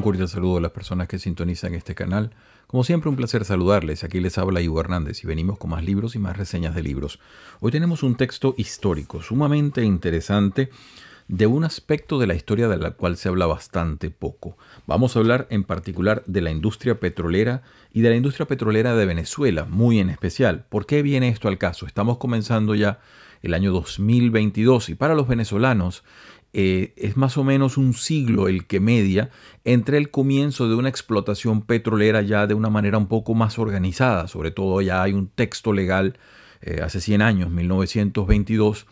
cordial saludo a las personas que sintonizan este canal. Como siempre, un placer saludarles. Aquí les habla Hugo Hernández y venimos con más libros y más reseñas de libros. Hoy tenemos un texto histórico sumamente interesante de un aspecto de la historia de la cual se habla bastante poco. Vamos a hablar en particular de la industria petrolera y de la industria petrolera de Venezuela, muy en especial. ¿Por qué viene esto al caso? Estamos comenzando ya el año 2022 y para los venezolanos es más o menos un siglo el que media entre el comienzo de una explotación petrolera ya de una manera un poco más organizada. Sobre todo ya hay un texto legal hace 100 años, 1922,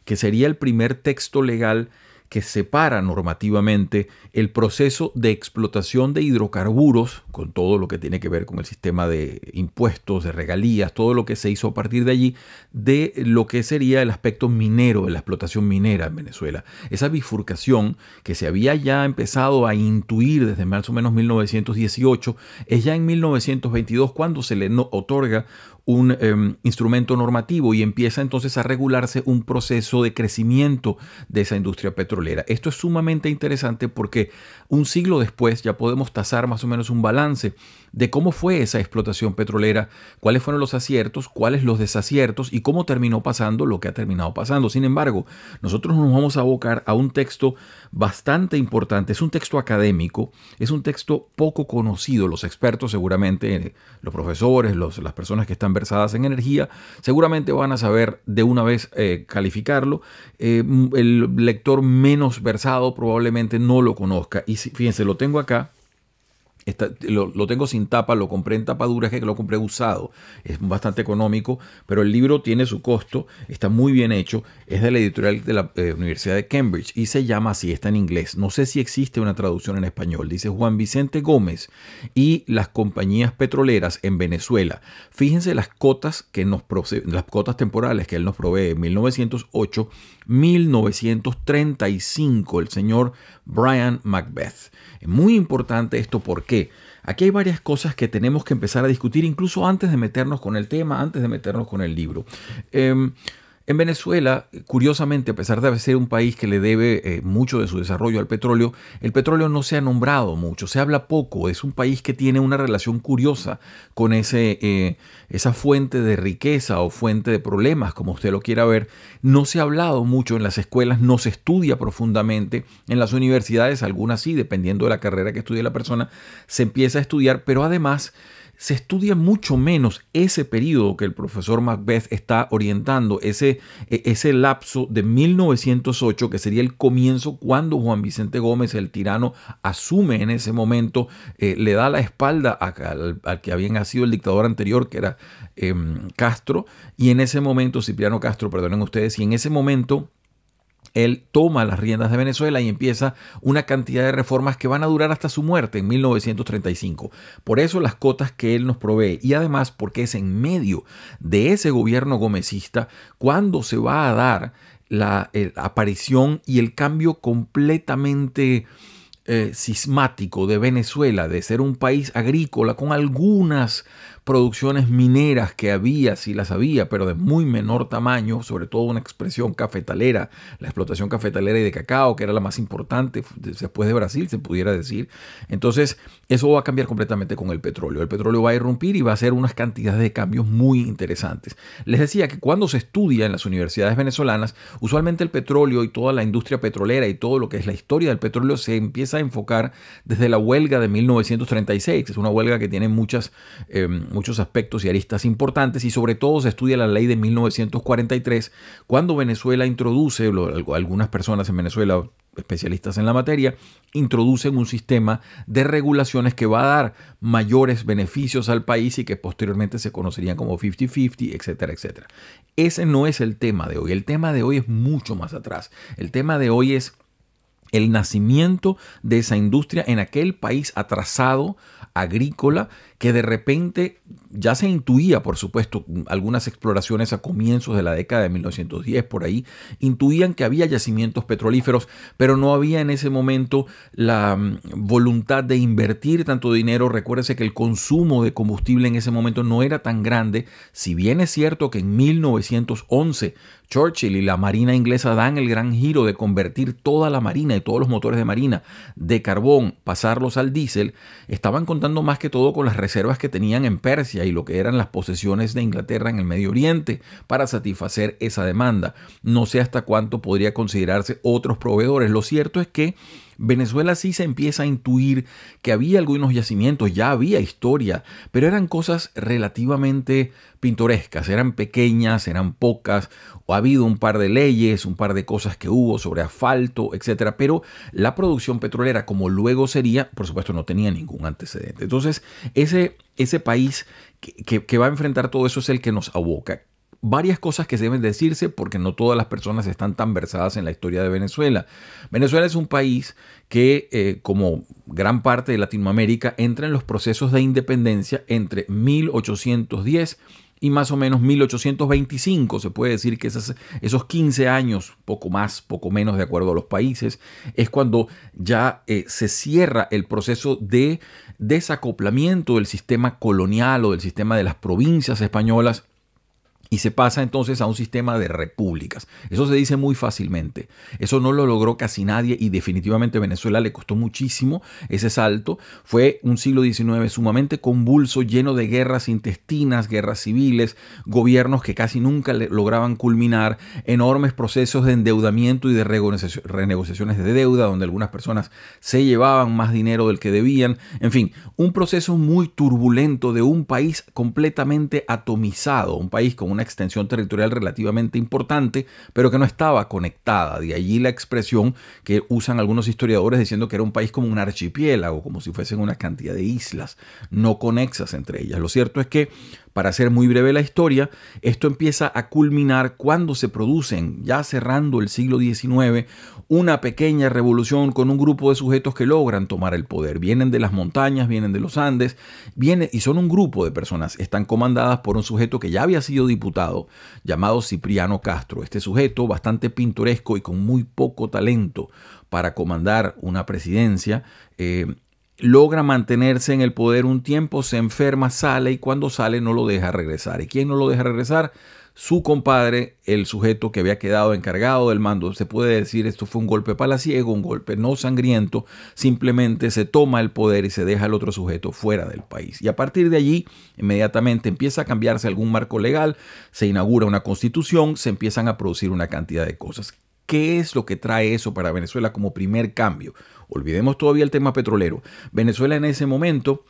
que sería el primer texto legal que separa normativamente el proceso de explotación de hidrocarburos, con todo lo que tiene que ver con el sistema de impuestos, de regalías, todo lo que se hizo a partir de allí, de lo que sería el aspecto minero, de la explotación minera en Venezuela. Esa bifurcación que se había ya empezado a intuir desde más o menos 1918, es ya en 1922 cuando se le otorga un instrumento normativo y empieza entonces a regularse un proceso de crecimiento de esa industria petrolera. Esto es sumamente interesante porque un siglo después ya podemos trazar más o menos un balance de cómo fue esa explotación petrolera, cuáles fueron los aciertos, cuáles los desaciertos y cómo terminó pasando lo que ha terminado pasando. Sin embargo, nosotros nos vamos a abocar a un texto bastante importante. Es un texto académico, es un texto poco conocido. Los expertos seguramente, los profesores, las personas que están versadas en energía, seguramente van a saber de una vez calificarlo. El lector menos versado probablemente no lo conozca. Y fíjense, lo tengo acá. Lo tengo sin tapa, lo compré en tapa dura, es que lo compré usado, es bastante económico, pero el libro tiene su costo, está muy bien hecho, es de la editorial de la Universidad de Cambridge y se llama así, está en inglés, no sé si existe una traducción en español, dice Juan Vicente Gómez y las compañías petroleras en Venezuela. Fíjense las cotas las cotas temporales que él nos provee, 1908, 1935, el señor Brian Macbeth. Es muy importante esto porque aquí hay varias cosas que tenemos que empezar a discutir incluso antes de meternos con el tema, antes de meternos con el libro. En Venezuela, curiosamente, a pesar de ser un país que le debe mucho de su desarrollo al petróleo, el petróleo no se ha nombrado mucho, se habla poco. Es un país que tiene una relación curiosa con esa fuente de riqueza o fuente de problemas, como usted lo quiera ver. No se ha hablado mucho en las escuelas, no se estudia profundamente. En las universidades, algunas sí, dependiendo de la carrera que estudie la persona, se empieza a estudiar, pero además se estudia mucho menos ese periodo que el profesor Macbeth está orientando, ese lapso de 1908, que sería el comienzo cuando Juan Vicente Gómez, el tirano, asume en ese momento, le da la espalda al que había sido el dictador anterior, que era Castro, y en ese momento, Cipriano Castro, perdonen ustedes, y en ese momento él toma las riendas de Venezuela y empieza una cantidad de reformas que van a durar hasta su muerte en 1935. Por eso las cotas que él nos provee y además porque es en medio de ese gobierno gomecista cuando se va a dar la aparición y el cambio completamente sismático de Venezuela, de ser un país agrícola con algunas producciones mineras que había, sí las había, pero de muy menor tamaño, sobre todo una expresión cafetalera, la explotación cafetalera y de cacao, que era la más importante después de Brasil, se pudiera decir. Entonces, eso va a cambiar completamente con el petróleo. El petróleo va a irrumpir y va a hacer unas cantidades de cambios muy interesantes. Les decía que cuando se estudia en las universidades venezolanas, usualmente el petróleo y toda la industria petrolera y todo lo que es la historia del petróleo se empieza a enfocar desde la huelga de 1936. Es una huelga que tiene muchos aspectos y aristas importantes y sobre todo se estudia la ley de 1943 cuando Venezuela introduce, algunas personas en Venezuela, especialistas en la materia, introducen un sistema de regulaciones que va a dar mayores beneficios al país y que posteriormente se conocerían como 50-50, etcétera, etcétera. Ese no es el tema de hoy. El tema de hoy es mucho más atrás. El tema de hoy es el nacimiento de esa industria en aquel país atrasado, agrícola, que de repente ya se intuía, por supuesto, algunas exploraciones a comienzos de la década de 1910, por ahí, intuían que había yacimientos petrolíferos, pero no había en ese momento la voluntad de invertir tanto dinero. Recuérdese que el consumo de combustible en ese momento no era tan grande, si bien es cierto que en 1911 Churchill y la Marina inglesa dan el gran giro de convertir toda la Marina y todos los motores de Marina de carbón, pasarlos al diésel, estaban contando más que todo con las reservas que tenían en Persia y lo que eran las posesiones de Inglaterra en el Medio Oriente para satisfacer esa demanda. No sé hasta cuánto podría considerarse otros proveedores. Lo cierto es que Venezuela sí se empieza a intuir que había algunos yacimientos, ya había historia, pero eran cosas relativamente pintorescas, eran pequeñas, eran pocas, o ha habido un par de leyes, un par de cosas que hubo sobre asfalto, etcétera, pero la producción petrolera, como luego sería, por supuesto, no tenía ningún antecedente. Entonces, ese país que va a enfrentar todo eso es el que nos aboca. Varias cosas que deben decirse porque no todas las personas están tan versadas en la historia de Venezuela. Venezuela es un país que, como gran parte de Latinoamérica, entra en los procesos de independencia entre 1810 y más o menos 1825. Se puede decir que esos 15 años, poco más, poco menos de acuerdo a los países, es cuando ya se cierra el proceso de desacoplamiento del sistema colonial o del sistema de las provincias españolas, y se pasa entonces a un sistema de repúblicas. Eso se dice muy fácilmente. Eso no lo logró casi nadie y definitivamente a Venezuela le costó muchísimo ese salto. Fue un siglo XIX sumamente convulso, lleno de guerras intestinas, guerras civiles, gobiernos que casi nunca lograban culminar, enormes procesos de endeudamiento y de renegociaciones de deuda, donde algunas personas se llevaban más dinero del que debían. En fin, un proceso muy turbulento de un país completamente atomizado, un país con una extensión territorial relativamente importante, pero que no estaba conectada. De allí la expresión que usan algunos historiadores diciendo que era un país como un archipiélago, como si fuesen una cantidad de islas no conexas entre ellas. Lo cierto es que, para hacer muy breve la historia, esto empieza a culminar cuando se producen, ya cerrando el siglo XIX, una pequeña revolución con un grupo de sujetos que logran tomar el poder. Vienen de las montañas, vienen de los Andes, y son un grupo de personas. Están comandadas por un sujeto que ya había sido diputado, llamado Cipriano Castro. Este sujeto, bastante pintoresco y con muy poco talento para comandar una presidencia, logra mantenerse en el poder un tiempo, se enferma, sale y cuando sale no lo deja regresar. ¿Y quién no lo deja regresar? Su compadre, el sujeto que había quedado encargado del mando. Se puede decir esto fue un golpe palaciego, un golpe no sangriento, simplemente se toma el poder y se deja al otro sujeto fuera del país. Y a partir de allí, inmediatamente empieza a cambiarse algún marco legal, se inaugura una constitución, se empiezan a producir una cantidad de cosas. ¿Qué es lo que trae eso para Venezuela como primer cambio? Olvidemos todavía el tema petrolero. Venezuela en ese momento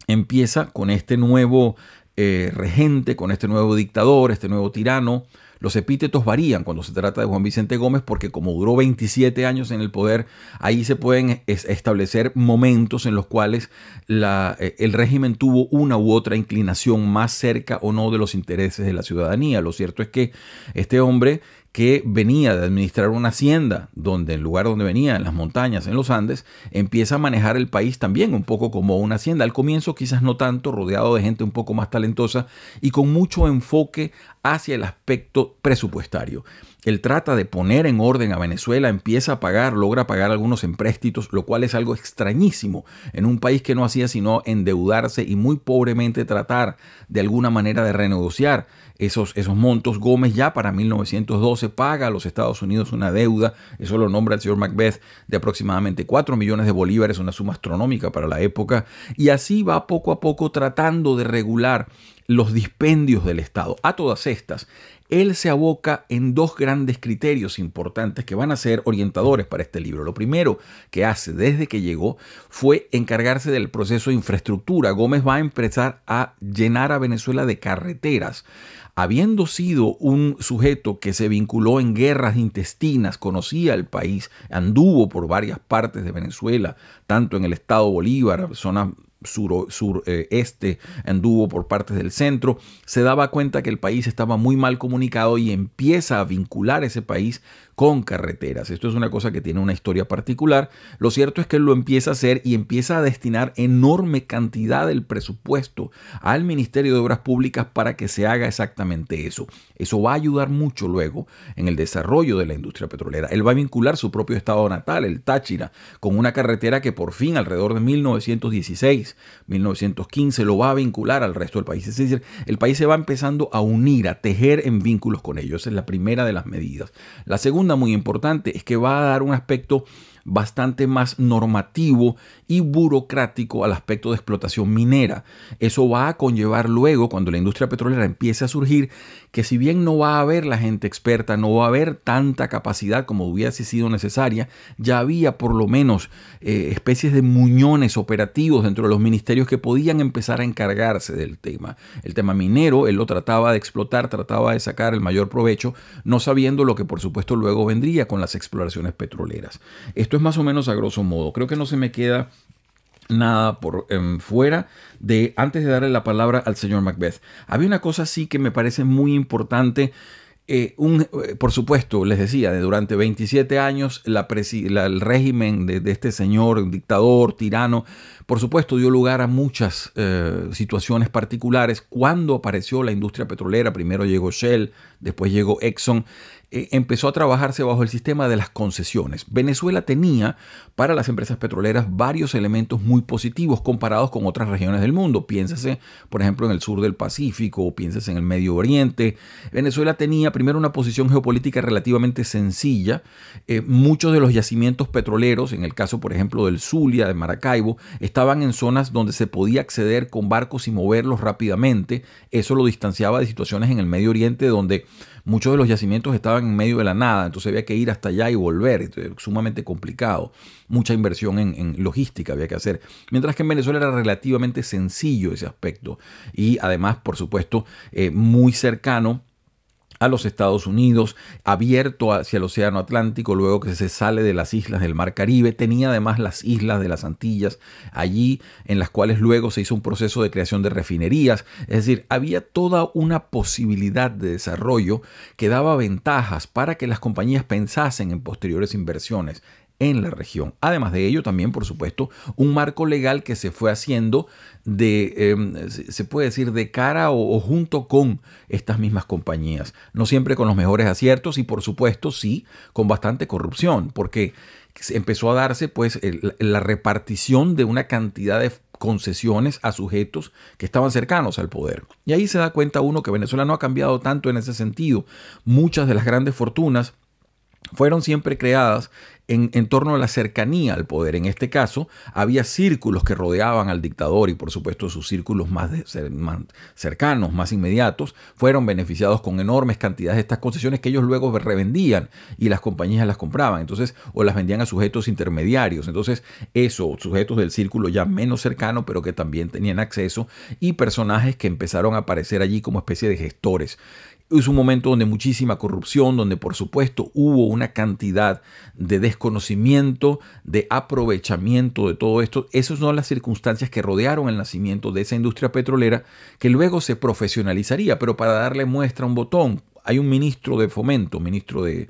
empieza con este nuevo regente, con este nuevo dictador, este nuevo tirano. Los epítetos varían cuando se trata de Juan Vicente Gómez porque como duró 27 años en el poder, ahí se pueden establecer momentos en los cuales el régimen tuvo una u otra inclinación más cerca o no de los intereses de la ciudadanía. Lo cierto es que este hombre, que venía de administrar una hacienda, donde en lugar donde venía, en las montañas, en los Andes, empieza a manejar el país también un poco como una hacienda. Al comienzo quizás no tanto, rodeado de gente un poco más talentosa y con mucho enfoque hacia el aspecto presupuestario. Él trata de poner en orden a Venezuela, empieza a pagar, logra pagar algunos empréstitos, lo cual es algo extrañísimo en un país que no hacía sino endeudarse y muy pobremente tratar de alguna manera de renegociar esos montos. Gómez ya para 1912 paga a los Estados Unidos una deuda, eso lo nombra el señor Macbeth, de aproximadamente 4 millones de bolívares, una suma astronómica para la época, y así va poco a poco tratando de regular los dispendios del Estado. A todas estas, él se aboca en dos grandes criterios importantes que van a ser orientadores para este libro. Lo primero que hace desde que llegó fue encargarse del proceso de infraestructura. Gómez va a empezar a llenar a Venezuela de carreteras. Habiendo sido un sujeto que se vinculó en guerras intestinas, conocía el país, anduvo por varias partes de Venezuela, tanto en el estado Bolívar, zona sureste, anduvo por partes del centro, se daba cuenta que el país estaba muy mal comunicado y empieza a vincular ese país con carreteras. Esto es una cosa que tiene una historia particular. Lo cierto es que él lo empieza a hacer y empieza a destinar enorme cantidad del presupuesto al Ministerio de Obras Públicas para que se haga exactamente eso. Eso va a ayudar mucho luego en el desarrollo de la industria petrolera. Él va a vincular su propio estado natal, el Táchira, con una carretera que por fin alrededor de 1916 1915, lo va a vincular al resto del país. Es decir, el país se va empezando a unir, a tejer en vínculos con ellos. Esa es la primera de las medidas. La segunda, muy importante, es que va a dar un aspecto bastante más normativo y burocrático al aspecto de explotación minera. Eso va a conllevar luego, cuando la industria petrolera empiece a surgir, que si bien no va a haber la gente experta, no va a haber tanta capacidad como hubiese sido necesaria, ya había por lo menos especies de muñones operativos dentro de los ministerios que podían empezar a encargarse del tema. El tema minero, él lo trataba de explotar, trataba de sacar el mayor provecho, no sabiendo lo que por supuesto luego vendría con las exploraciones petroleras. Esto es más o menos a grosso modo. Creo que no se me queda nada por fuera de, antes de darle la palabra al señor Macbeth. Había una cosa sí que me parece muy importante. Por supuesto, les decía, durante 27 años el régimen de este señor, dictador, tirano, por supuesto dio lugar a muchas situaciones particulares. Cuando apareció la industria petrolera, primero llegó Shell, después llegó Exxon, empezó a trabajarse bajo el sistema de las concesiones. Venezuela tenía para las empresas petroleras varios elementos muy positivos comparados con otras regiones del mundo. Piénsese, por ejemplo, en el sur del Pacífico, o piénsese en el Medio Oriente. Venezuela tenía primero una posición geopolítica relativamente sencilla. Muchos de los yacimientos petroleros, en el caso, por ejemplo, del Zulia, de Maracaibo, estaban en zonas donde se podía acceder con barcos y moverlos rápidamente. Eso lo distanciaba de situaciones en el Medio Oriente donde muchos de los yacimientos estaban en medio de la nada, entonces había que ir hasta allá y volver, sumamente complicado. Mucha inversión en logística había que hacer. Mientras que en Venezuela era relativamente sencillo ese aspecto. Y además, por supuesto, muy cercano a los Estados Unidos, abierto hacia el Océano Atlántico, luego que se sale de las islas del Mar Caribe. Tenía además las islas de las Antillas allí, en las cuales luego se hizo un proceso de creación de refinerías. Es decir, había toda una posibilidad de desarrollo que daba ventajas para que las compañías pensasen en posteriores inversiones en la región. Además de ello, también, por supuesto, un marco legal que se fue haciendo se puede decir, de cara o junto con estas mismas compañías. No siempre con los mejores aciertos y, por supuesto, sí, con bastante corrupción, porque empezó a darse pues la repartición de una cantidad de concesiones a sujetos que estaban cercanos al poder. Y ahí se da cuenta uno que Venezuela no ha cambiado tanto en ese sentido. Muchas de las grandes fortunas fueron siempre creadas en torno a la cercanía al poder. En este caso, había círculos que rodeaban al dictador y, por supuesto, sus círculos más cercanos, más inmediatos, fueron beneficiados con enormes cantidades de estas concesiones que ellos luego revendían y las compañías las compraban, entonces, o las vendían a sujetos intermediarios. Entonces, sujetos del círculo ya menos cercano, pero que también tenían acceso, y personajes que empezaron a aparecer allí como especie de gestores. Es un momento donde muchísima corrupción, donde por supuesto hubo una cantidad de desconocimiento, de aprovechamiento de todo esto. Esas son las circunstancias que rodearon el nacimiento de esa industria petrolera que luego se profesionalizaría. Pero para darle muestra un botón, hay un ministro de fomento, ministro de,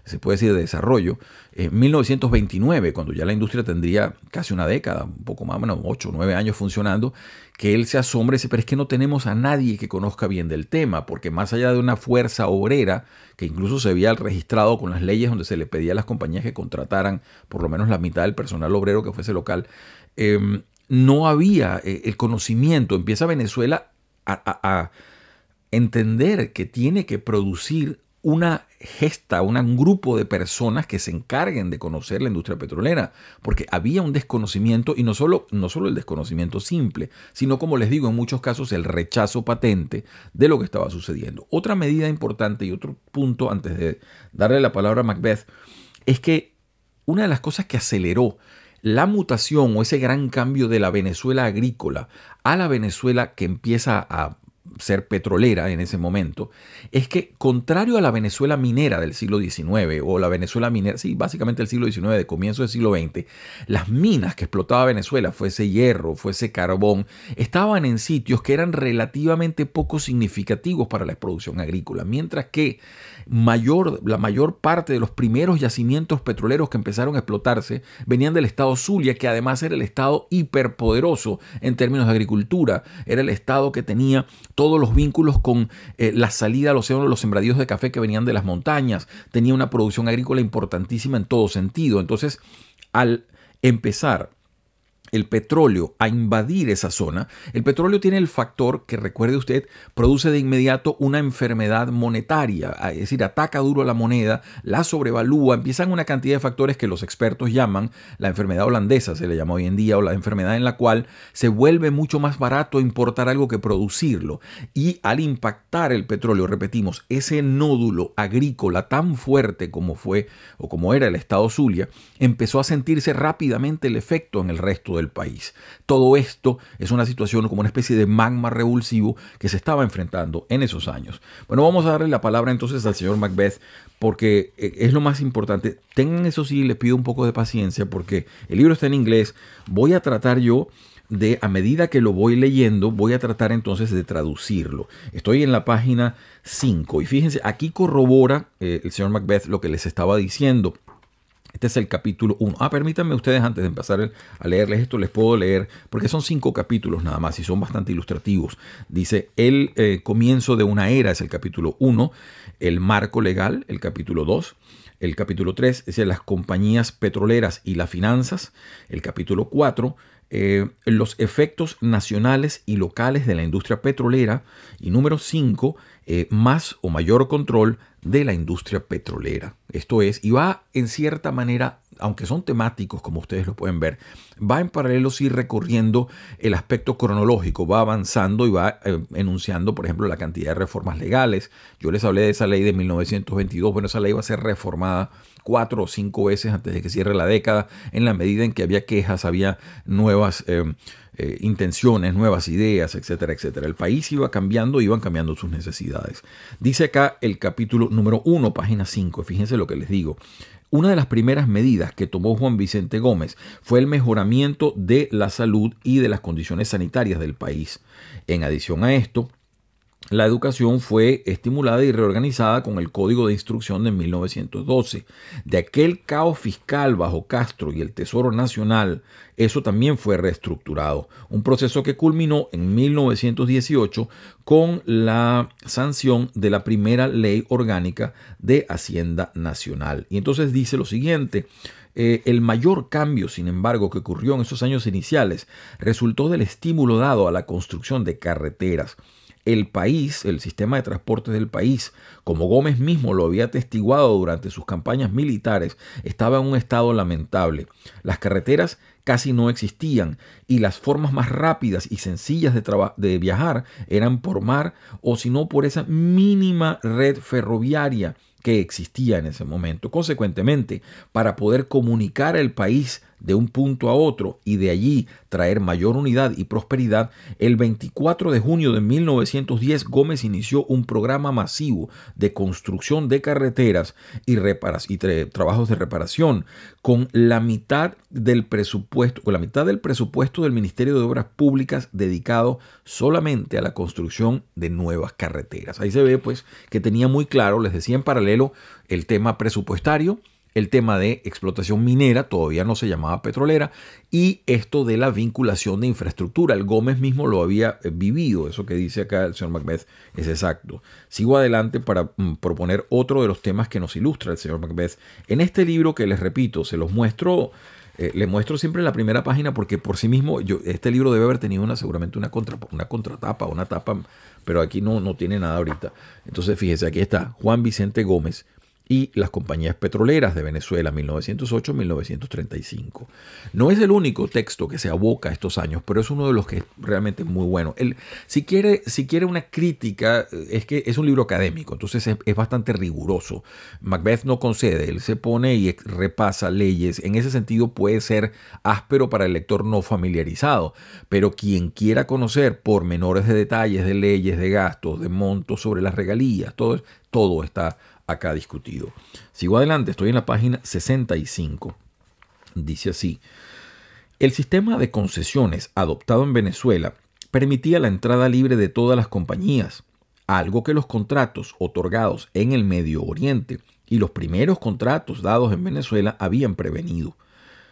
se puede decir, de desarrollo, en 1929, cuando ya la industria tendría casi una década, un poco más, bueno, 8 o 9 años funcionando, que él se asombra y dice, pero es que no tenemos a nadie que conozca bien del tema, porque más allá de una fuerza obrera, que incluso se había registrado con las leyes donde se le pedía a las compañías que contrataran por lo menos la mitad del personal obrero que fuese local, no había el conocimiento. Empieza Venezuela a entender que tiene que producir una gesta, un grupo de personas que se encarguen de conocer la industria petrolera, porque había un desconocimiento, y no solo el desconocimiento simple, sino, como les digo, en muchos casos el rechazo patente de lo que estaba sucediendo. Otra medida importante y otro punto antes de darle la palabra a Macbeth es que una de las cosas que aceleró la mutación o ese gran cambio de la Venezuela agrícola a la Venezuela que empieza a ser petrolera en ese momento, es que, contrario a la Venezuela minera del siglo XIX o la Venezuela minera, sí, básicamente el siglo XIX, de comienzo del siglo XX, las minas que explotaba Venezuela, fuese hierro, fuese carbón, estaban en sitios que eran relativamente poco significativos para la producción agrícola, mientras que la mayor parte de los primeros yacimientos petroleros que empezaron a explotarse venían del estado Zulia, que además era el estado hiperpoderoso en términos de agricultura. Era el estado que tenía todos los vínculos con la salida al océano de los sembradíos de café que venían de las montañas. Tenía una producción agrícola importantísima en todo sentido. Entonces, al empezar el petróleo a invadir esa zona, el petróleo tiene el factor que, recuerde usted, produce de inmediato una enfermedad monetaria, es decir, ataca duro a la moneda, la sobrevalúa, empiezan una cantidad de factores que los expertos llaman la enfermedad holandesa, se le llama hoy en día, o la enfermedad en la cual se vuelve mucho más barato importar algo que producirlo. Y al impactar el petróleo, repetimos, ese nódulo agrícola tan fuerte como fue o como era el estado Zulia, empezó a sentirse rápidamente el efecto en el resto del país. Todo esto es una situación como una especie de magma revulsivo que se estaba enfrentando en esos años. Bueno, vamos a darle la palabra entonces al señor Macbeth porque es lo más importante. Tengan eso sí, les pido un poco de paciencia porque el libro está en inglés. Voy a tratar yo de, a medida que lo voy leyendo, voy a tratar entonces de traducirlo. Estoy en la página 5 y fíjense, aquí corrobora el señor Macbeth lo que les estaba diciendo. Este es el capítulo 1. Permítanme ustedes, antes de empezar a leerles esto, les puedo leer, porque son 5 capítulos nada más y son bastante ilustrativos. Dice, el comienzo de una era es el capítulo 1, el marco legal, el capítulo 2, el capítulo 3 es las compañías petroleras y las finanzas, el capítulo 4, los efectos nacionales y locales de la industria petrolera, y número 5, más o mayor control de la industria petrolera. Esto es, y va en cierta manera, aunque son temáticos como ustedes lo pueden ver, va en paralelo sí recorriendo el aspecto cronológico, va avanzando y va enunciando, por ejemplo, la cantidad de reformas legales. Yo les hablé de esa ley de 1922, bueno, esa ley va a ser reformada 4 o 5 veces antes de que cierre la década, en la medida en que había quejas, había nuevas intenciones, nuevas ideas, etcétera, etcétera. El país iba cambiando, iban cambiando sus necesidades. Dice acá el capítulo número 1, página 5, fíjense lo que les digo. Una de las primeras medidas que tomó Juan Vicente Gómez fue el mejoramiento de la salud y de las condiciones sanitarias del país. En adición a esto, la educación fue estimulada y reorganizada con el Código de Instrucción de 1912. De aquel caos fiscal bajo Castro y el Tesoro Nacional, eso también fue reestructurado. Un proceso que culminó en 1918 con la sanción de la primera ley orgánica de Hacienda Nacional. Y entonces dice lo siguiente. El mayor cambio, sin embargo, que ocurrió en esos años iniciales resultó del estímulo dado a la construcción de carreteras. El país, el sistema de transporte del país, como Gómez mismo lo había atestiguado durante sus campañas militares, estaba en un estado lamentable. Las carreteras casi no existían y las formas más rápidas y sencillas de viajar eran por mar o si no por esa mínima red ferroviaria que existía en ese momento. Consecuentemente, para poder comunicar el país de un punto a otro y de allí traer mayor unidad y prosperidad, el 24 de junio de 1910 Gómez inició un programa masivo de construcción de carreteras y trabajos de reparación con la mitad del presupuesto, del Ministerio de Obras Públicas dedicado solamente a la construcción de nuevas carreteras. Ahí se ve pues que tenía muy claro, les decía en paralelo, el tema presupuestario, el tema de explotación minera, todavía no se llamaba petrolera, y esto de la vinculación de infraestructura. El Gómez mismo lo había vivido, eso que dice acá el señor Macbeth es exacto. Sigo adelante para proponer otro de los temas que nos ilustra el señor Macbeth. En este libro que les repito, se los muestro, les muestro siempre en la primera página porque por sí mismo, este libro debe haber tenido seguramente una contratapa, una tapa, pero aquí no tiene nada ahorita. Entonces fíjese, aquí está Juan Vicente Gómez y las compañías petroleras de Venezuela, 1908-1935. No es el único texto que se aboca a estos años, pero es uno de los que es realmente muy bueno. Si quiere una crítica, es que es un libro académico, entonces es bastante riguroso. Macbeth no concede, él se pone y repasa leyes. En ese sentido puede ser áspero para el lector no familiarizado, pero quien quiera conocer pormenores de detalles, de leyes, de gastos, de montos sobre las regalías, todo está acá discutido. Sigo adelante, estoy en la página 65. Dice así: el sistema de concesiones adoptado en Venezuela permitía la entrada libre de todas las compañías, algo que los contratos otorgados en el Medio Oriente y los primeros contratos dados en Venezuela habían prevenido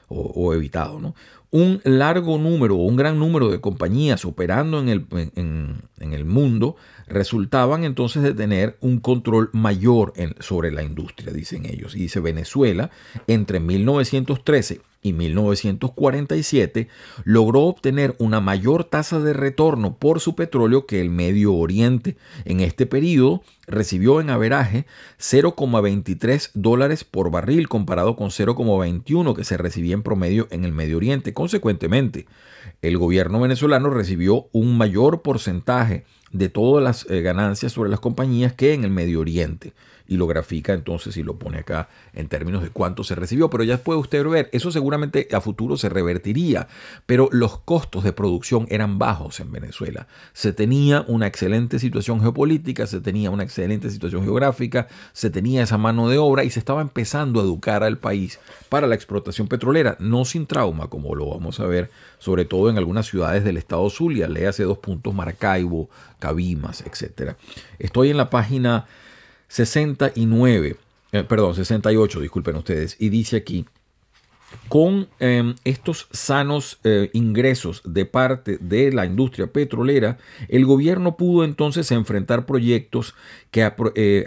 o evitado, ¿no? Un gran número de compañías operando en el mundo resultaban entonces de tener un control mayor sobre la industria, dicen ellos. Y dice Venezuela, entre 1913 y 1947, logró obtener una mayor tasa de retorno por su petróleo que el Medio Oriente. En este periodo recibió en averaje $0,23 por barril comparado con 0,21 que se recibía en promedio en el Medio Oriente. Consecuentemente, el gobierno venezolano recibió un mayor porcentaje de todas las ganancias sobre las compañías que en el Medio Oriente. Y lo grafica entonces y lo pone acá en términos de cuánto se recibió. Pero ya puede usted ver, eso seguramente a futuro se revertiría. Pero los costos de producción eran bajos en Venezuela. Se tenía una excelente situación geopolítica, se tenía una excelente situación geográfica, se tenía esa mano de obra y se estaba empezando a educar al país para la explotación petrolera. No sin trauma, como lo vamos a ver, sobre todo en algunas ciudades del estado Zulia. Léase 2 puntos, Maracaibo, Cabimas, etc. Estoy en la página 68, disculpen ustedes, y dice aquí, con estos sanos ingresos de parte de la industria petrolera, el gobierno pudo entonces enfrentar proyectos que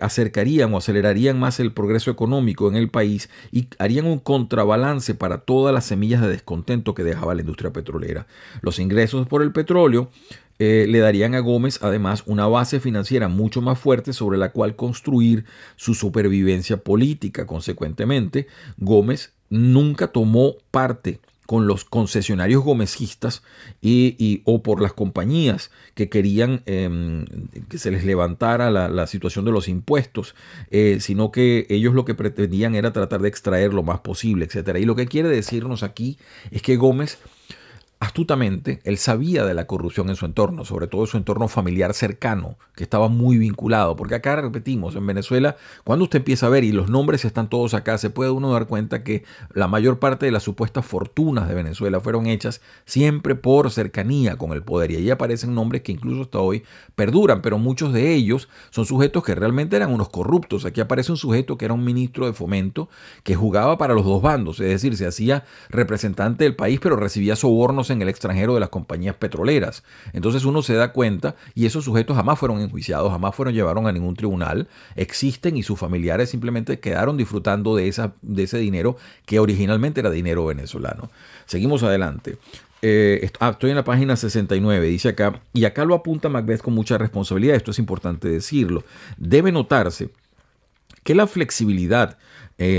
acercarían o acelerarían más el progreso económico en el país y harían un contrabalance para todas las semillas de descontento que dejaba la industria petrolera. Los ingresos por el petróleo le darían a Gómez además una base financiera mucho más fuerte sobre la cual construir su supervivencia política. Consecuentemente, Gómez nunca tomó parte con los concesionarios gomezistas o por las compañías que querían que se les levantara la situación de los impuestos, sino que ellos lo que pretendían era tratar de extraer lo más posible, etc. Y lo que quiere decirnos aquí es que Gómez, astutamente, él sabía de la corrupción en su entorno, sobre todo en su entorno familiar cercano, que estaba muy vinculado, porque acá repetimos, en Venezuela, cuando usted empieza a ver, y los nombres están todos acá, se puede uno dar cuenta que la mayor parte de las supuestas fortunas de Venezuela fueron hechas siempre por cercanía con el poder, y ahí aparecen nombres que incluso hasta hoy perduran, pero muchos de ellos son sujetos que realmente eran unos corruptos. Aquí aparece un sujeto que era un ministro de Fomento, que jugaba para los dos bandos, es decir, se hacía representante del país, pero recibía sobornos en el extranjero de las compañías petroleras. Entonces uno se da cuenta, y esos sujetos jamás fueron enjuiciados, jamás fueron llevados a ningún tribunal, existen y sus familiares simplemente quedaron disfrutando de ese dinero que originalmente era dinero venezolano. Seguimos adelante. Estoy en la página 69, dice acá, y acá lo apunta Macbeth con mucha responsabilidad, esto es importante decirlo. Debe notarse que la flexibilidad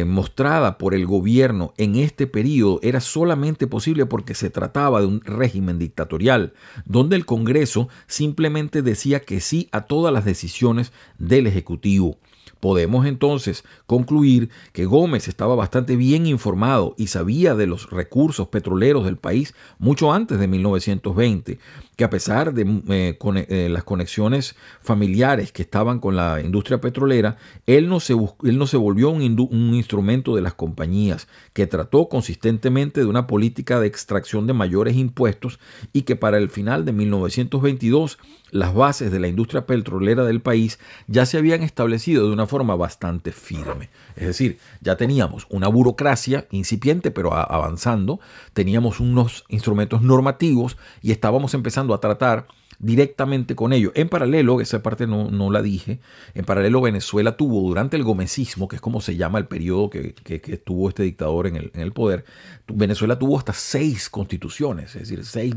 mostrada por el gobierno en este periodo era solamente posible porque se trataba de un régimen dictatorial, donde el Congreso simplemente decía que sí a todas las decisiones del Ejecutivo. Podemos entonces concluir que Gómez estaba bastante bien informado y sabía de los recursos petroleros del país mucho antes de 1920, que a pesar de las conexiones familiares que estaban con la industria petrolera, él no se volvió un instrumento de las compañías, que trató consistentemente de una política de extracción de mayores impuestos y que para el final de 1922 las bases de la industria petrolera del país ya se habían establecido de una forma bastante firme. Es decir, ya teníamos una burocracia incipiente pero avanzando, teníamos unos instrumentos normativos y estábamos empezando a tratar directamente con ello. En paralelo, esa parte no la dije, en paralelo Venezuela tuvo durante el gomecismo, que es como se llama el periodo que tuvo este dictador en el poder, Venezuela tuvo hasta 6 constituciones, es decir, 6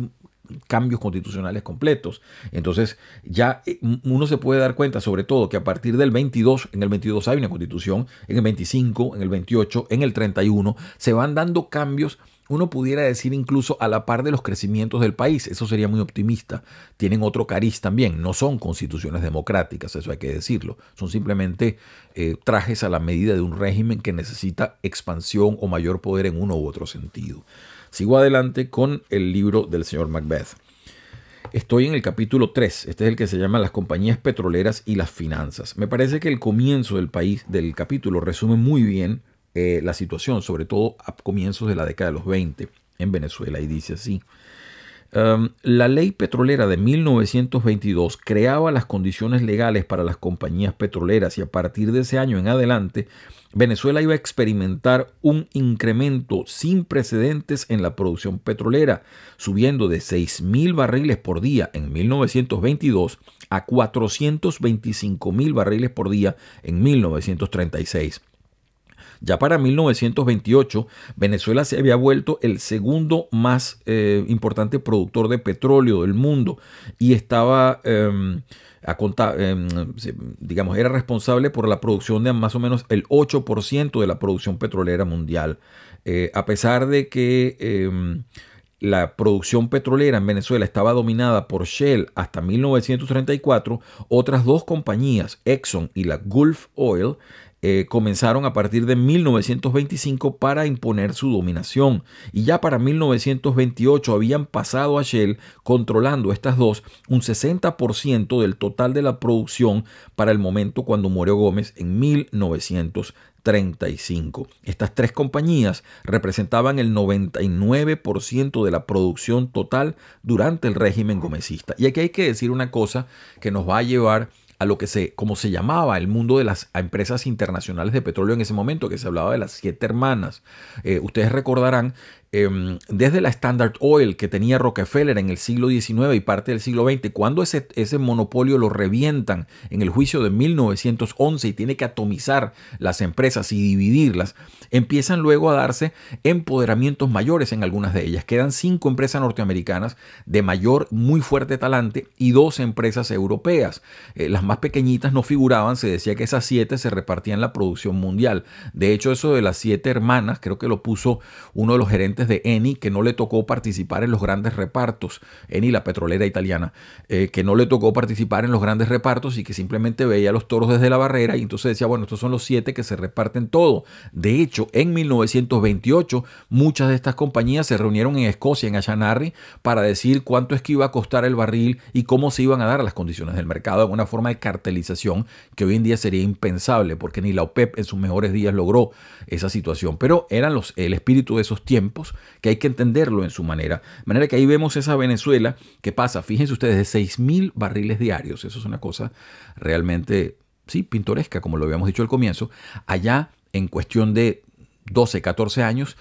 cambios constitucionales completos. Entonces ya uno se puede dar cuenta sobre todo que a partir del 22, en el 22 hay una constitución, en el 25, en el 28, en el 31, se van dando cambios, uno pudiera decir incluso a la par de los crecimientos del país. Eso sería muy optimista. Tienen otro cariz también, no son constituciones democráticas, eso hay que decirlo, son simplemente trajes a la medida de un régimen que necesita expansión o mayor poder en uno u otro sentido. Sigo adelante con el libro del señor Macbeth. Estoy en el capítulo 3, este es el que se llama Las compañías petroleras y las finanzas. Me parece que el comienzo del capítulo resume muy bien la situación, sobre todo a comienzos de la década de los 20 en Venezuela, y dice así. La ley petrolera de 1922 creaba las condiciones legales para las compañías petroleras y a partir de ese año en adelante Venezuela iba a experimentar un incremento sin precedentes en la producción petrolera, subiendo de 6.000 barriles por día en 1922 a 425.000 barriles por día en 1936. Ya para 1928, Venezuela se había vuelto el segundo más importante productor de petróleo del mundo y estaba, digamos, era responsable por la producción de más o menos el 8% de la producción petrolera mundial. A pesar de que la producción petrolera en Venezuela estaba dominada por Shell hasta 1934, otras dos compañías, Exxon y la Gulf Oil, comenzaron a partir de 1925 para imponer su dominación. Y ya para 1928 habían pasado a Shell, controlando estas dos, un 60% del total de la producción para el momento cuando murió Gómez en 1935. Estas tres compañías representaban el 99% de la producción total durante el régimen gomecista. Y aquí hay que decir una cosa que nos va a llevar a lo que como se llamaba el mundo de las empresas internacionales de petróleo en ese momento, que se hablaba de las 7 hermanas. Ustedes recordarán, desde la Standard Oil que tenía Rockefeller en el siglo XIX y parte del siglo XX, cuando ese monopolio lo revientan en el juicio de 1911 y tiene que atomizar las empresas y dividirlas, empiezan luego a darse empoderamientos mayores en algunas de ellas. Quedan 5 empresas norteamericanas de mayor, muy fuerte talante y 2 empresas europeas. Las más pequeñitas no figuraban, se decía que esas 7 se repartían la producción mundial. De hecho, eso de las 7 hermanas, creo que lo puso uno de los gerentes de Eni, que no le tocó participar en los grandes repartos, Eni, la petrolera italiana, que no le tocó participar en los grandes repartos y que simplemente veía los toros desde la barrera y entonces decía, bueno, estos son los 7 que se reparten todo. De hecho, en 1928, muchas de estas compañías se reunieron en Escocia, en Ashanarry, para decir cuánto es que iba a costar el barril y cómo se iban a dar las condiciones del mercado, en una forma de cartelización que hoy en día sería impensable, porque ni la OPEP en sus mejores días logró esa situación. Pero eran el espíritu de esos tiempos, que hay que entenderlo en su manera. De manera que ahí vemos esa Venezuela que pasa, fíjense ustedes, de 6.000 barriles diarios. Eso es una cosa realmente, sí, pintoresca, como lo habíamos dicho al comienzo. Allá, en cuestión de 12, 14 años,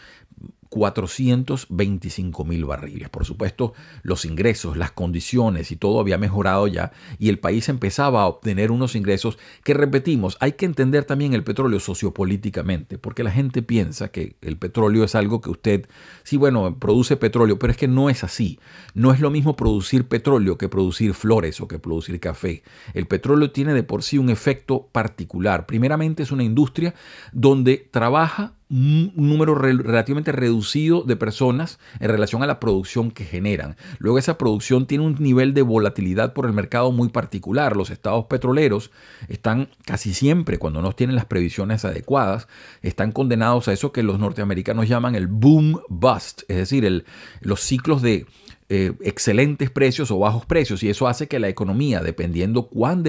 425.000 barriles. Por supuesto, los ingresos, las condiciones y todo había mejorado ya y el país empezaba a obtener unos ingresos que, repetimos, hay que entender también el petróleo sociopolíticamente, porque la gente piensa que el petróleo es algo que usted, sí, bueno, produce petróleo, pero es que no es así. No es lo mismo producir petróleo que producir flores o que producir café. El petróleo tiene de por sí un efecto particular. Primeramente, es una industria donde trabaja un número relativamente reducido de personas en relación a la producción que generan. Luego esa producción tiene un nivel de volatilidad por el mercado muy particular. Los estados petroleros están casi siempre, cuando no tienen las previsiones adecuadas, están condenados a eso que los norteamericanos llaman el boom bust, es decir, los ciclos de excelentes precios o bajos precios, y eso hace que la economía, dependiendo cuán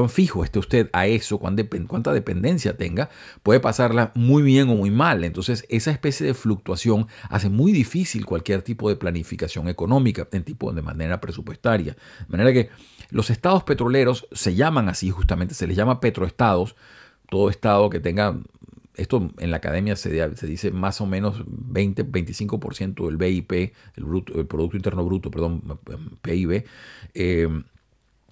fijo esté usted a eso, cuánta dependencia tenga, puede pasarla muy bien o muy mal. Entonces, esa especie de fluctuación hace muy difícil cualquier tipo de planificación económica de manera presupuestaria. De manera que los estados petroleros se llaman así, justamente se les llama petroestados. Todo estado que tenga, esto en la academia se dice más o menos 20-25% del BIP, el Producto Interno Bruto, perdón, PIB,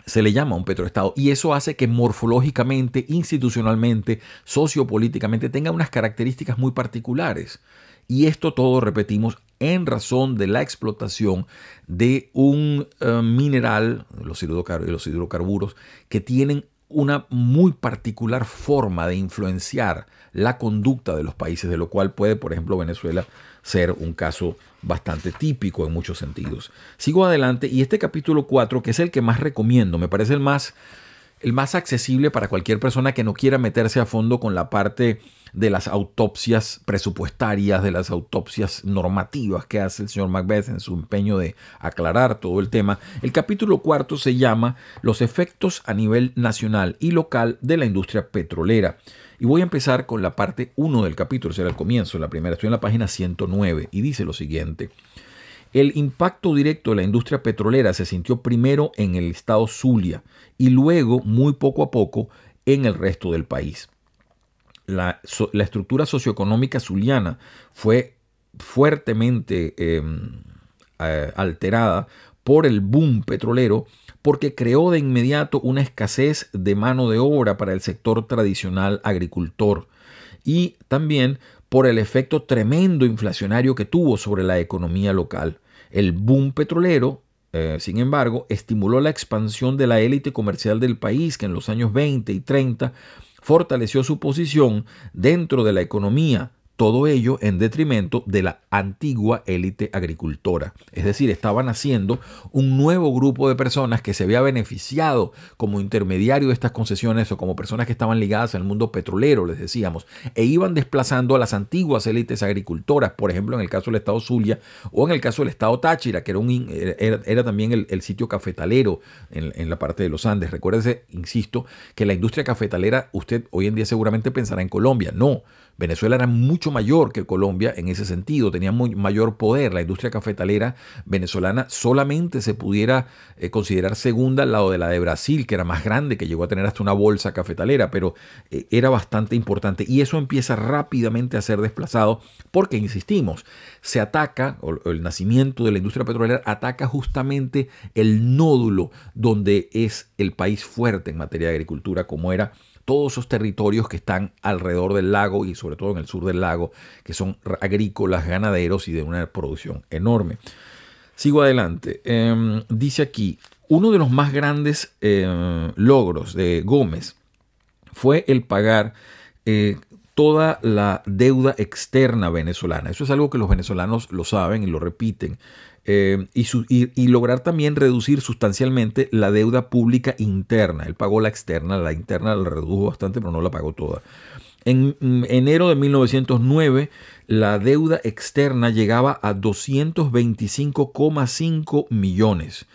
se le llama un petroestado, y eso hace que morfológicamente, institucionalmente, sociopolíticamente tenga unas características muy particulares. Y esto todo, repetimos, en razón de la explotación de un mineral, los hidrocarburos, que tienen una muy particular forma de influenciar la conducta de los países, de lo cual puede, por ejemplo, Venezuela ser un caso bastante típico en muchos sentidos. Sigo adelante, y este capítulo 4, que es el que más recomiendo, me parece el más accesible para cualquier persona que no quiera meterse a fondo con la parte de las autopsias presupuestarias, de las autopsias normativas que hace el señor Macbeth en su empeño de aclarar todo el tema. El capítulo 4 se llama Los efectos a nivel nacional y local de la industria petrolera. Y voy a empezar con la parte 1 del capítulo, será el comienzo, la primera. Estoy en la página 109 y dice lo siguiente. El impacto directo de la industria petrolera se sintió primero en el estado Zulia y luego, muy poco a poco, en el resto del país. La estructura socioeconómica zuliana fue fuertemente alterada por el boom petrolero, porque creó de inmediato una escasez de mano de obra para el sector tradicional agricultor y también por el efecto tremendo inflacionario que tuvo sobre la economía local. El boom petrolero, sin embargo, estimuló la expansión de la élite comercial del país, que en los años 20 y 30 fortaleció su posición dentro de la economía. Todo ello en detrimento de la antigua élite agricultora. Es decir, estaban haciendo un nuevo grupo de personas que se había beneficiado como intermediario de estas concesiones o como personas que estaban ligadas al mundo petrolero, les decíamos, e iban desplazando a las antiguas élites agricultoras, por ejemplo, en el caso del estado Zulia o en el caso del estado Táchira, que era también el sitio cafetalero en la parte de los Andes. Recuérdese, insisto, que la industria cafetalera, usted hoy en día seguramente pensará en Colombia. No. Venezuela era mucho mayor que Colombia en ese sentido, tenía mayor poder. La industria cafetalera venezolana solamente se pudiera considerar segunda al lado de la de Brasil, que era más grande, que llegó a tener hasta una bolsa cafetalera, pero era bastante importante. Y eso empieza rápidamente a ser desplazado porque, insistimos, se ataca, o el nacimiento de la industria petrolera ataca justamente el nódulo donde es el país fuerte en materia de agricultura, como era todos esos territorios que están alrededor del lago y sobre todo en el sur del lago, que son agrícolas, ganaderos y de una producción enorme. Sigo adelante. Dice aquí, uno de los más grandes logros de Gómez fue el pagar toda la deuda externa venezolana. Eso es algo que los venezolanos lo saben y lo repiten. Y lograr también reducir sustancialmente la deuda pública interna. Él pagó la externa, la interna la redujo bastante, pero no la pagó toda. En enero de 1909, la deuda externa llegaba a 225,5 millones.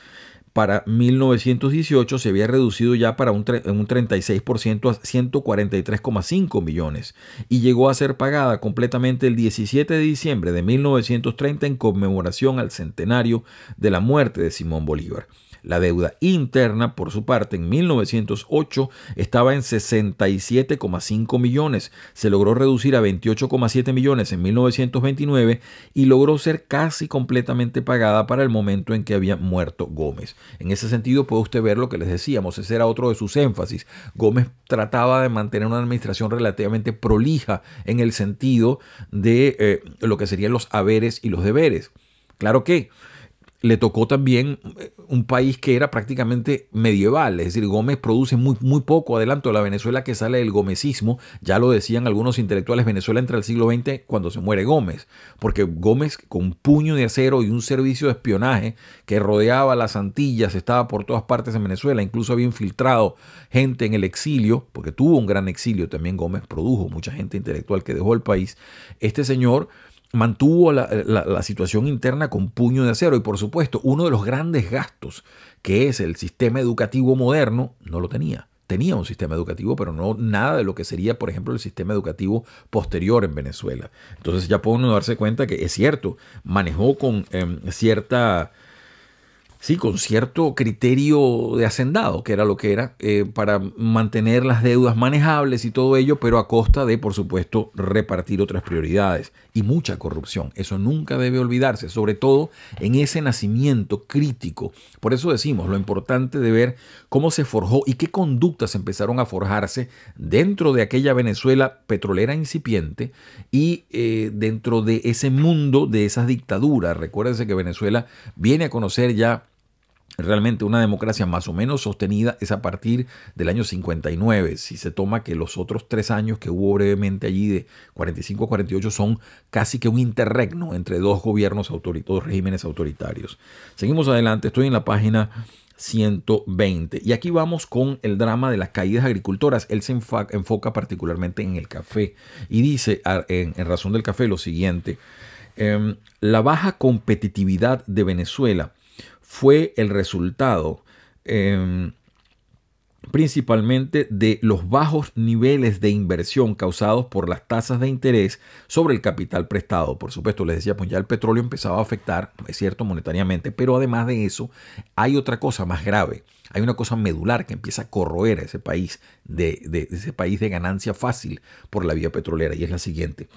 Para 1918 se había reducido ya para un 36% a 143,5 millones y llegó a ser pagada completamente el 17 de diciembre de 1930 en conmemoración al centenario de la muerte de Simón Bolívar. La deuda interna, por su parte, en 1908 estaba en 67,5 millones. Se logró reducir a 28,7 millones en 1929 y logró ser casi completamente pagada para el momento en que había muerto Gómez. En ese sentido puede usted ver lo que les decíamos, ese era otro de sus énfasis. Gómez trataba de mantener una administración relativamente prolija en el sentido de lo que serían los haberes y los deberes. Claro que le tocó también un país que era prácticamente medieval, es decir, Gómez produce muy poco adelanto de la Venezuela que sale del gomecismo, ya lo decían algunos intelectuales, Venezuela entra al siglo XX cuando se muere Gómez, porque Gómez con un puño de acero y un servicio de espionaje que rodeaba las Antillas, estaba por todas partes en Venezuela, incluso había infiltrado gente en el exilio, porque tuvo un gran exilio, también Gómez produjo mucha gente intelectual que dejó el país. Este señor mantuvo la situación interna con puño de acero y por supuesto uno de los grandes gastos que es el sistema educativo moderno no lo tenía. Tenía un sistema educativo pero no nada de lo que sería por ejemplo el sistema educativo posterior en Venezuela. Entonces ya puede uno darse cuenta que es cierto, manejó con con cierto criterio de hacendado, que era lo que era, para mantener las deudas manejables y todo ello, pero a costa de, por supuesto, repartir otras prioridades y mucha corrupción. Eso nunca debe olvidarse, sobre todo en ese nacimiento crítico. Por eso decimos lo importante de ver cómo se forjó y qué conductas empezaron a forjarse dentro de aquella Venezuela petrolera incipiente y dentro de ese mundo de esas dictaduras. Recuérdense que Venezuela viene a conocer ya realmente una democracia más o menos sostenida es a partir del año 59. Si se toma que los otros 3 años que hubo brevemente allí de 45 a 48 son casi que un interregno entre dos gobiernos dos regímenes autoritarios. Seguimos adelante, estoy en la página 120 y aquí vamos con el drama de las caídas agricultoras. Él se enfoca particularmente en el café y dice en razón del café lo siguiente: la baja competitividad de Venezuela fue el resultado principalmente de los bajos niveles de inversión causados por las tasas de interés sobre el capital prestado. Por supuesto, les decía, pues ya el petróleo empezaba a afectar, es cierto, monetariamente, pero además de eso hay otra cosa más grave. Hay una cosa medular que empieza a corroer a ese país de ganancia fácil por la vía petrolera y es la siguiente.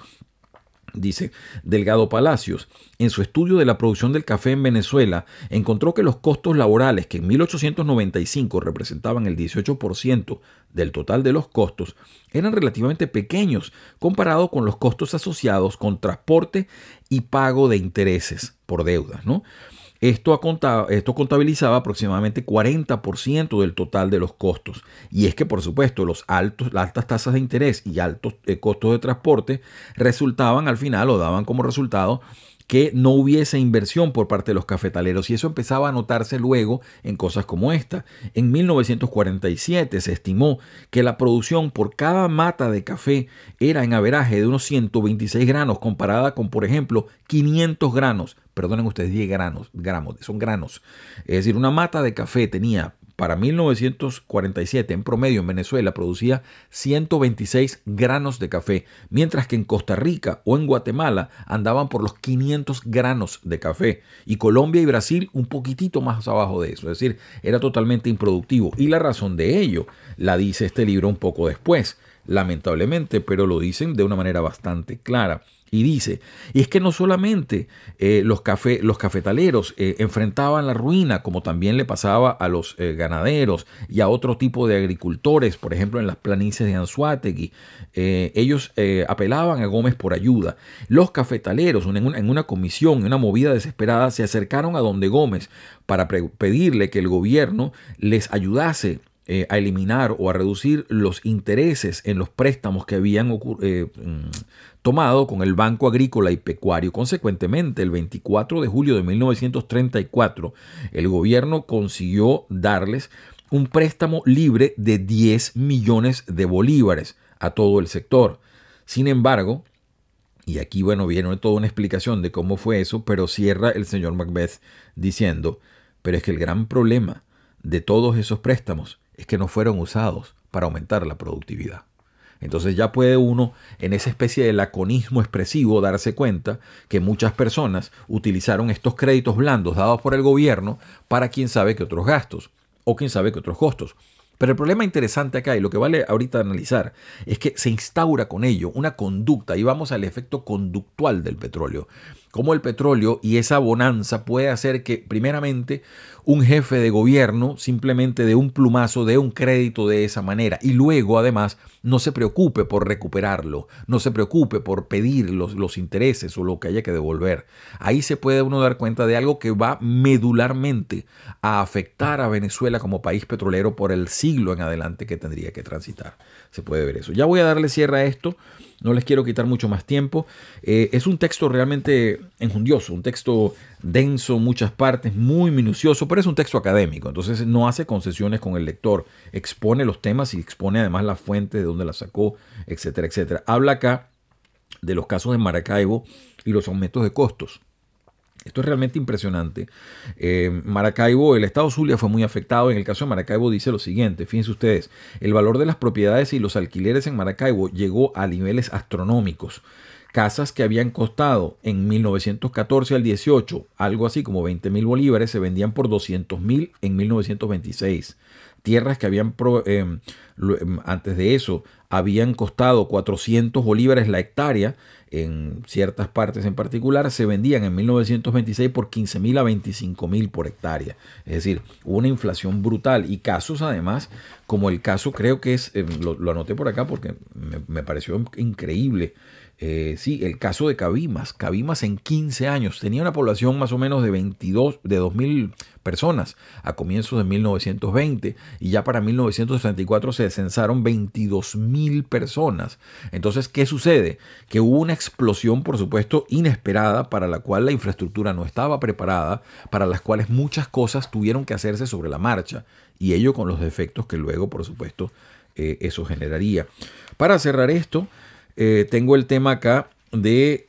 Dice Delgado Palacios, en su estudio de la producción del café en Venezuela, encontró que los costos laborales, que en 1895 representaban el 18% del total de los costos, eran relativamente pequeños comparado con los costos asociados con transporte y pago de intereses por deudas, ¿no? Esto contabilizaba aproximadamente 40% del total de los costos. Y es que, por supuesto, las altas tasas de interés y altos costos de transporte resultaban al final o daban como resultado que no hubiese inversión por parte de los cafetaleros, y eso empezaba a notarse luego en cosas como esta. En 1947 se estimó que la producción por cada mata de café era en averaje de unos 126 granos comparada con, por ejemplo, 500 granos. Perdonen ustedes, 10 gramos, son granos. Es decir, una mata de café tenía para 1947 en promedio en Venezuela producía 126 granos de café, mientras que en Costa Rica o en Guatemala andaban por los 500 granos de café, y Colombia y Brasil un poquitito más abajo de eso. Es decir, era totalmente improductivo, y la razón de ello la dice este libro un poco después, lamentablemente, pero lo dicen de una manera bastante clara. Y dice, y es que no solamente los cafetaleros enfrentaban la ruina, como también le pasaba a los ganaderos y a otro tipo de agricultores, por ejemplo en las planicies de Anzoátegui. Ellos apelaban a Gómez por ayuda. Los cafetaleros, en una comisión, en una movida desesperada, se acercaron a donde Gómez para pedirle que el gobierno les ayudase a eliminar o a reducir los intereses en los préstamos que habían tomado con el Banco Agrícola y Pecuario. Consecuentemente, el 24 de julio de 1934, el gobierno consiguió darles un préstamo libre de 10 millones de bolívares a todo el sector. Sin embargo, y aquí, bueno, viene toda una explicación de cómo fue eso, pero cierra el señor Macbeth diciendo, pero es que el gran problema de todos esos préstamos es que no fueron usados para aumentar la productividad. Entonces ya puede uno, en esa especie de laconismo expresivo, darse cuenta que muchas personas utilizaron estos créditos blandos dados por el gobierno para quién sabe qué otros gastos o quién sabe qué otros costos. Pero el problema interesante acá, y lo que vale ahorita analizar, es que se instaura con ello una conducta, y vamos al efecto conductual del petróleo. Cómo el petróleo y esa bonanza puede hacer que, primeramente, un jefe de gobierno simplemente de un plumazo dé un crédito de esa manera, y luego, además, no se preocupe por recuperarlo, no se preocupe por pedir los intereses o lo que haya que devolver. Ahí se puede uno dar cuenta de algo que va medularmente a afectar a Venezuela como país petrolero por el siglo en adelante que tendría que transitar. Se puede ver eso. Ya voy a darle cierre a esto. No les quiero quitar mucho más tiempo. Es un texto realmente enjundioso, un texto denso, muchas partes, muy minucioso, pero es un texto académico. Entonces no hace concesiones con el lector. Expone los temas y expone además la fuente de donde la sacó, etcétera, etcétera. Habla acá de los casos de Maracaibo y los aumentos de costos. Esto es realmente impresionante. Maracaibo, el estado Zulia fue muy afectado. En el caso de Maracaibo dice lo siguiente, fíjense ustedes, el valor de las propiedades y los alquileres en Maracaibo llegó a niveles astronómicos. Casas que habían costado en 1914 al 18, algo así como 20.000 bolívares, se vendían por 200.000 en 1926. Tierras que habían, antes de eso, habían costado 400 bolívares la hectárea, en ciertas partes en particular, se vendían en 1926 por 15.000 a 25.000 por hectárea. Es decir, hubo una inflación brutal, y casos además, como el caso, creo que es, lo anoté por acá porque me pareció increíble. Sí, el caso de Cabimas. Cabimas en 15 años tenía una población más o menos de 2.000 personas a comienzos de 1920, y ya para 1934 se censaron 22.000 personas. Entonces, ¿qué sucede? Que hubo una explosión, por supuesto, inesperada, para la cual la infraestructura no estaba preparada, para las cuales muchas cosas tuvieron que hacerse sobre la marcha, y ello con los defectos que luego, por supuesto, eso generaría. Para cerrar esto, tengo el tema acá de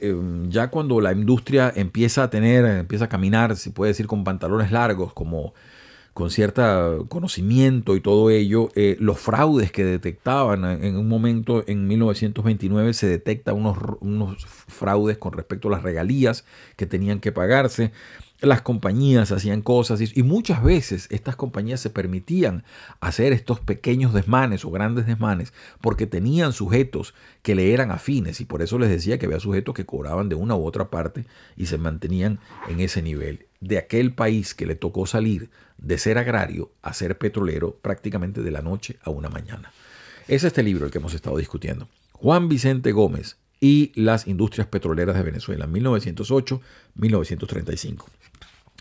ya cuando la industria empieza a caminar, se puede decir con pantalones largos, como con cierto conocimiento y todo ello, los fraudes que detectaban en un momento, en 1929 se detectan unos fraudes con respecto a las regalías que tenían que pagarse. las compañías hacían cosas y muchas veces estas compañías se permitían hacer estos pequeños desmanes o grandes desmanes porque tenían sujetos que le eran afines, y por eso les decía que había sujetos que cobraban de una u otra parte y se mantenían en ese nivel. De aquel país que le tocó salir de ser agrario a ser petrolero prácticamente de la noche a una mañana. Es este libro el que hemos estado discutiendo. Juan Vicente Gómez y las industrias petroleras de Venezuela, 1908-1935.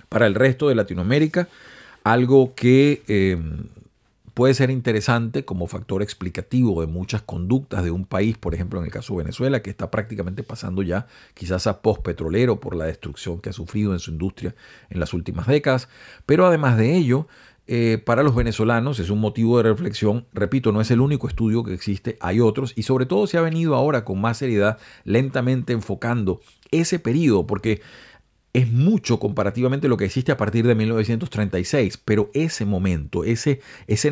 Para el resto de Latinoamérica, algo que puede ser interesante como factor explicativo de muchas conductas de un país, por ejemplo en el caso de Venezuela, que está prácticamente pasando ya quizás a postpetrolero por la destrucción que ha sufrido en su industria en las últimas décadas. Pero además de ello, para los venezolanos es un motivo de reflexión. Repito, no es el único estudio que existe, hay otros, y sobre todo se ha venido ahora con más seriedad, lentamente enfocando ese periodo, porque es mucho comparativamente lo que existe a partir de 1936, pero ese momento, ese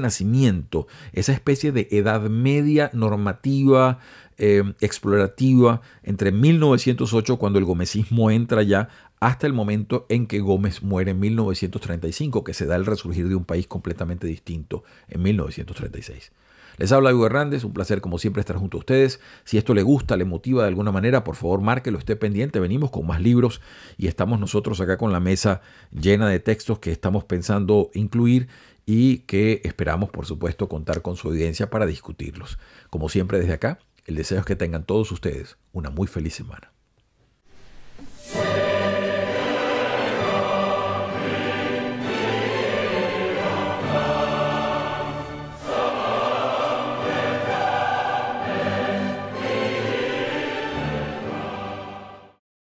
nacimiento, esa especie de edad media normativa, explorativa, entre 1908, cuando el gomecismo entra ya, hasta el momento en que Gómez muere en 1935, que se da el resurgir de un país completamente distinto en 1936. Les habla Hugo Hernández, un placer como siempre estar junto a ustedes. Si esto le gusta, le motiva de alguna manera, por favor márquelo, esté pendiente. Venimos con más libros y estamos nosotros acá con la mesa llena de textos que estamos pensando incluir y que esperamos, por supuesto, contar con su audiencia para discutirlos. Como siempre desde acá, el deseo es que tengan todos ustedes una muy feliz semana.